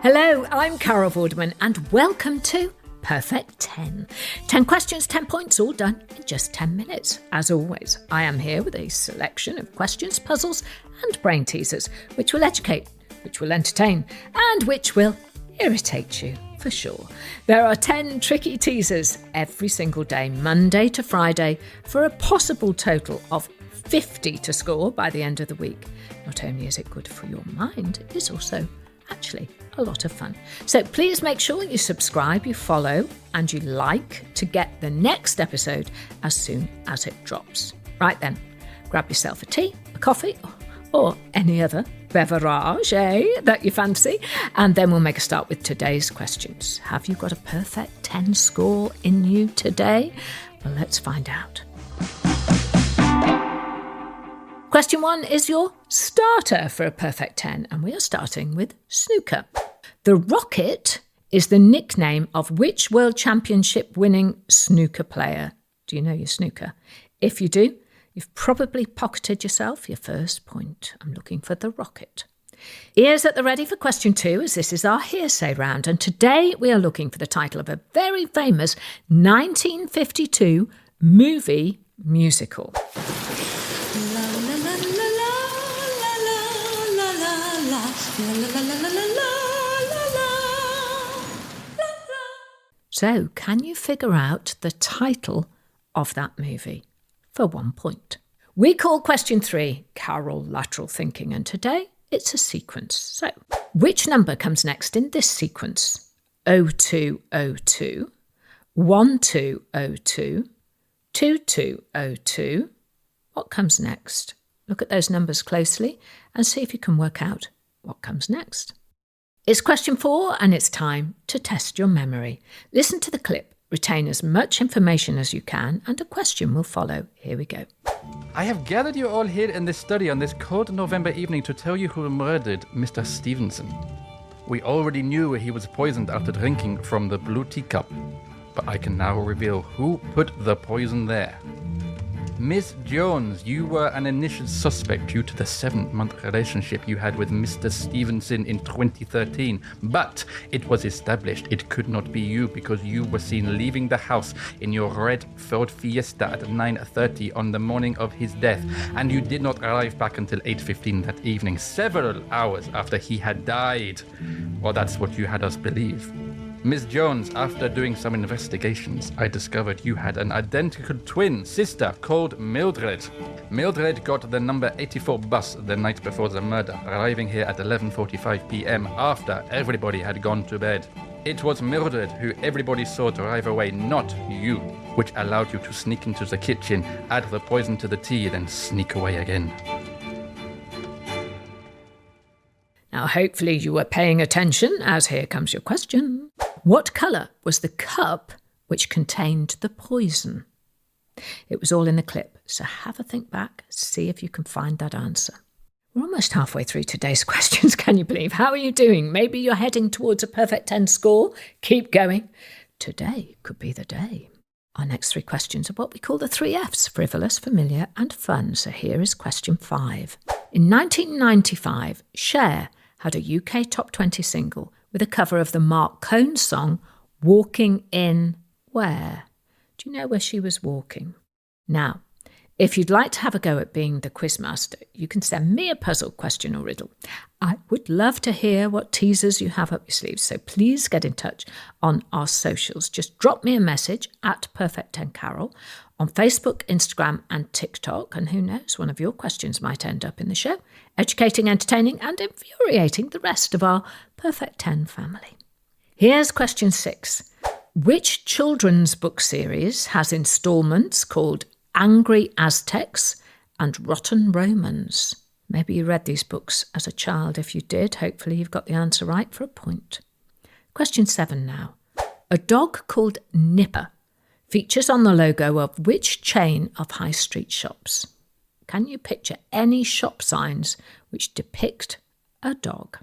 Hello, I'm Carol Vorderman and welcome to Perfect 10. 10 questions, 10 points, all done in just 10 minutes. As always, I am here with a selection of questions, puzzles and brain teasers, which will educate, which will entertain and which will irritate you for sure. There are 10 tricky teasers every single day, Monday to Friday, for a possible total of 50 to score by the end of the week. Not only is it good for your mind, it is also actually a lot of fun. So please make sure you subscribe, you follow and you like to get the next episode as soon as it drops. Right then, grab yourself a tea, a coffee or any other beverage that you fancy, and then we'll make a start with today's questions. Have you got a perfect 10 score in you today? Well, let's find out. Question 1 is your starter for a perfect 10, and we are starting with snooker. The Rocket is the nickname of which World Championship winning snooker player? Do you know your snooker? If you do, you've probably pocketed yourself your first point. I'm looking for the Rocket. Ears at the ready for question 2, as this is our hearsay round, and today we are looking for the title of a very famous 1952 movie musical. So, can you figure out the title of that movie? For 1 point. We call question 3 Carol Lateral Thinking, and today it's a sequence. So, which number comes next in this sequence? 0202, 1202, 2202. What comes next? Look at those numbers closely and see if you can work out what comes next. It's question 4 and it's time to test your memory. Listen to the clip, retain as much information as you can, and a question will follow. Here we go. I have gathered you all here in this study on this cold November evening to tell you who murdered Mr. Stevenson. We already knew he was poisoned after drinking from the blue teacup, but I can now reveal who put the poison there. Miss Jones, you were an initial suspect due to the 7-month relationship you had with Mr. Stevenson in 2013, but it was established it could not be you because you were seen leaving the house in your red Ford Fiesta at 9:30 on the morning of his death, and you did not arrive back until 8:15 that evening, several hours after he had died. Well, that's what you had us believe. Miss Jones, after doing some investigations, I discovered you had an identical twin sister called Mildred. Mildred got the number 84 bus the night before the murder, arriving here at 11:45 p.m. after everybody had gone to bed. It was Mildred who everybody saw drive away, not you, which allowed you to sneak into the kitchen, add the poison to the tea, then sneak away again. Now, hopefully you were paying attention, as here comes your question. What colour was the cup which contained the poison? It was all in the clip, so have a think back, see if you can find that answer. We're almost halfway through today's questions, can you believe? How are you doing? Maybe you're heading towards a perfect 10 score. Keep going. Today could be the day. Our next 3 questions are what we call the 3 Fs, frivolous, familiar and fun. So here is question 5. In 1995, Cher had a UK top 20 single with a cover of the Mark Cohn song, Walking in where? Do you know where she was walking? Now, if you'd like to have a go at being the quizmaster, you can send me a puzzle, question or riddle. I would love to hear what teasers you have up your sleeves, so please get in touch on our socials. Just drop me a message at Perfect10Carol on Facebook, Instagram and TikTok, and who knows, one of your questions might end up in the show, educating, entertaining and infuriating the rest of our Perfect 10 family. Here's question 6. Which children's book series has instalments called Angry Aztecs and Rotten Romans? Maybe you read these books as a child. If you did, hopefully you've got the answer right for a point. Question 7 now. A dog called Nipper features on the logo of which chain of high street shops? Can you picture any shop signs which depict a dog?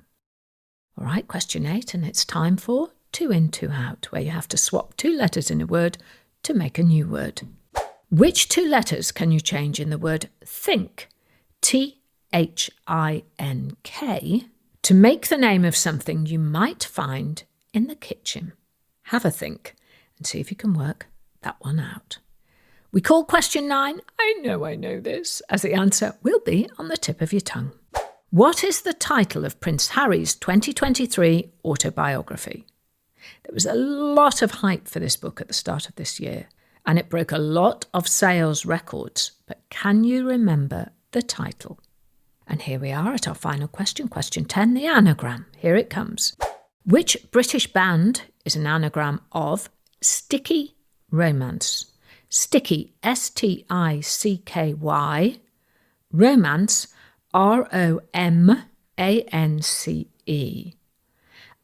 All right, question 8, and it's time for 2 in, 2 out, where you have to swap 2 letters in a word to make a new word. Which 2 letters can you change in the word think? T-H-I-N-K To make the name of something you might find in the kitchen. Have a think and see if you can work that one out. We call question 9, I know this, as the answer will be on the tip of your tongue. What is the title of Prince Harry's 2023 autobiography? There was a lot of hype for this book at the start of this year, and it broke a lot of sales records. But can you remember the title? And here we are at our final question, question 10, the anagram. Here it comes. Which British band is an anagram of Sticky Romance? Sticky, S-T-I-C-K-Y, Romance, R-O-M-A-N-C-E.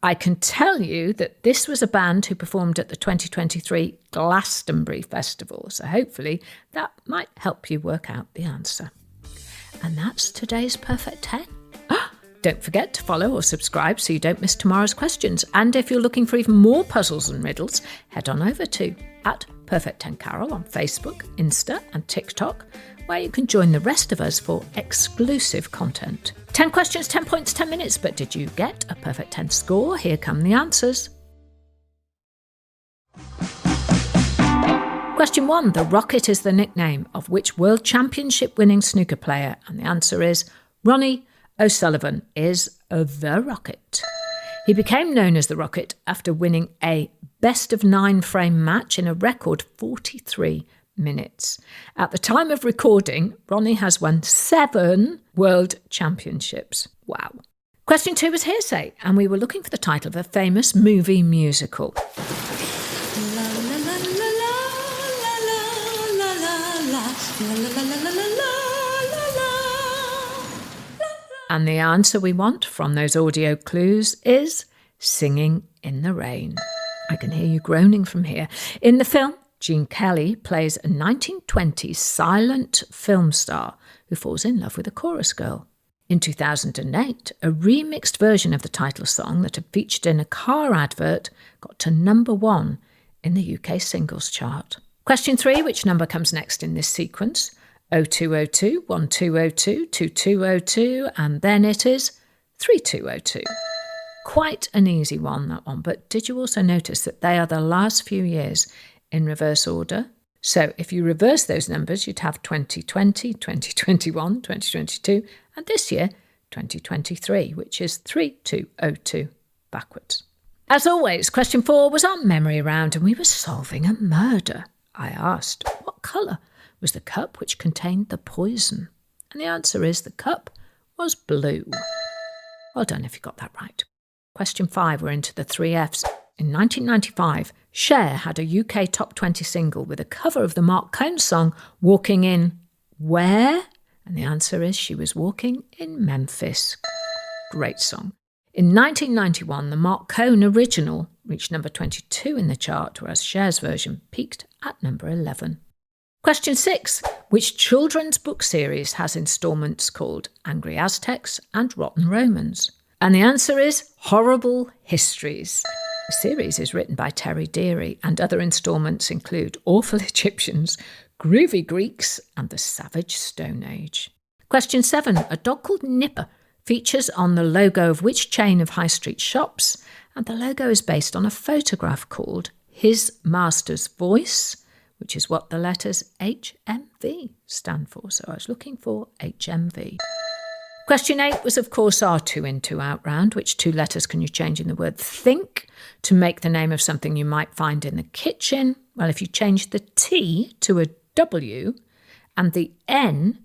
I can tell you that this was a band who performed at the 2023 Glastonbury Festival, so hopefully that might help you work out the answer. And that's today's Perfect 10. Don't forget to follow or subscribe so you don't miss tomorrow's questions. And if you're looking for even more puzzles and riddles, head on over to @Perfect10Carol on Facebook, Insta and TikTok, where you can join the rest of us for exclusive content. 10 questions, 10 points, 10 minutes. But did you get a perfect 10 score? Here come the answers. Question 1. The Rocket is the nickname of which World Championship winning snooker player? And the answer is Ronnie O'Sullivan is the Rocket. He became known as the Rocket after winning a best-of-9 frame match in a record 43 minutes. At the time of recording, Ronnie has won 7 World Championships. Wow. Question 2 was hearsay, and we were looking for the title of a famous movie musical. And the answer we want from those audio clues is Singing in the Rain. I can hear you groaning from here. In the film, Gene Kelly plays a 1920s silent film star who falls in love with a chorus girl. In 2008, a remixed version of the title song that had featured in a car advert got to number 1 in the UK singles chart. Question 3, which number comes next in this sequence? 0202, 1202, 2202, and then it is 3202. Quite an easy one, that one, but did you also notice that they are the last few years in reverse order? So if you reverse those numbers, you'd have 2020, 2021, 2022, and this year, 2023, which is 3202 backwards. As always, question 4 was our memory round, and we were solving a murder. I asked, what colour was the cup which contained the poison? And the answer is the cup was blue. Well done if you got that right. Question 5, we're into the 3 Fs. In 1995, Cher had a UK top 20 single with a cover of the Mark Cohn song Walking in where? And the answer is she was walking in Memphis. Great song. In 1991, the Mark Cohn original reached number 22 in the chart, whereas Cher's version peaked at number 11. Question 6. Which children's book series has instalments called Angry Aztecs and Rotten Romans? And the answer is Horrible Histories. The series is written by Terry Deary, and other instalments include Awful Egyptians, Groovy Greeks, and The Savage Stone Age. Question 7. A dog called Nipper features on the logo of which chain of high street shops? And the logo is based on a photograph called His Master's Voice, which is what the letters HMV stand for. So I was looking for HMV. Question 8 was, of course, our 2 in, 2 out round. Which 2 letters can you change in the word think to make the name of something you might find in the kitchen? Well, if you change the T to a W and the N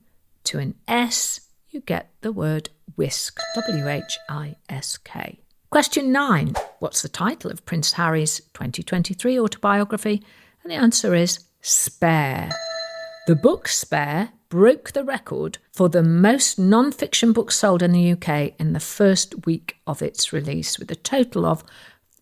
to an S, you get the word whisk, W-H-I-S-K. Question 9. What's the title of Prince Harry's 2023 autobiography? And the answer is Spare. The book Spare broke the record for the most non-fiction books sold in the UK in the first week of its release, with a total of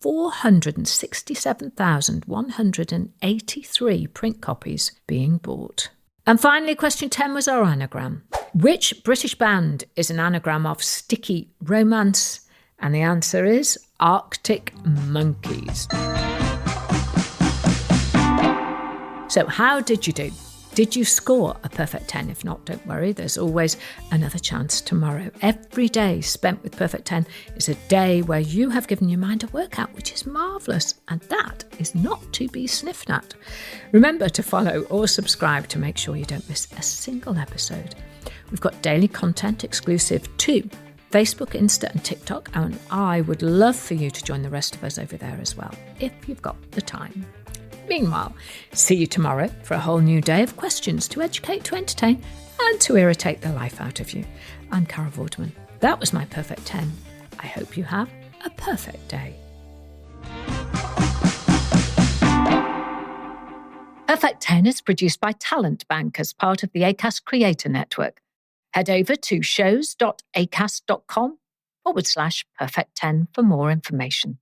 467,183 print copies being bought. And finally, question 10 was our anagram. Which British band is an anagram of Sticky Romance? And the answer is Arctic Monkeys. So how did you do? Did you score a perfect 10? If not, don't worry, there's always another chance tomorrow. Every day spent with Perfect 10 is a day where you have given your mind a workout, which is marvellous, and that is not to be sniffed at. Remember to follow or subscribe to make sure you don't miss a single episode. We've got daily content exclusive to Facebook, Insta and TikTok, and I would love for you to join the rest of us over there as well, if you've got the time. Meanwhile, see you tomorrow for a whole new day of questions to educate, to entertain and to irritate the life out of you. I'm Carol Vorderman. That was my Perfect 10. I hope you have a perfect day. Perfect 10 is produced by Talent Bank as part of the Acast Creator Network. Head over to shows.acast.com/perfect10 for more information.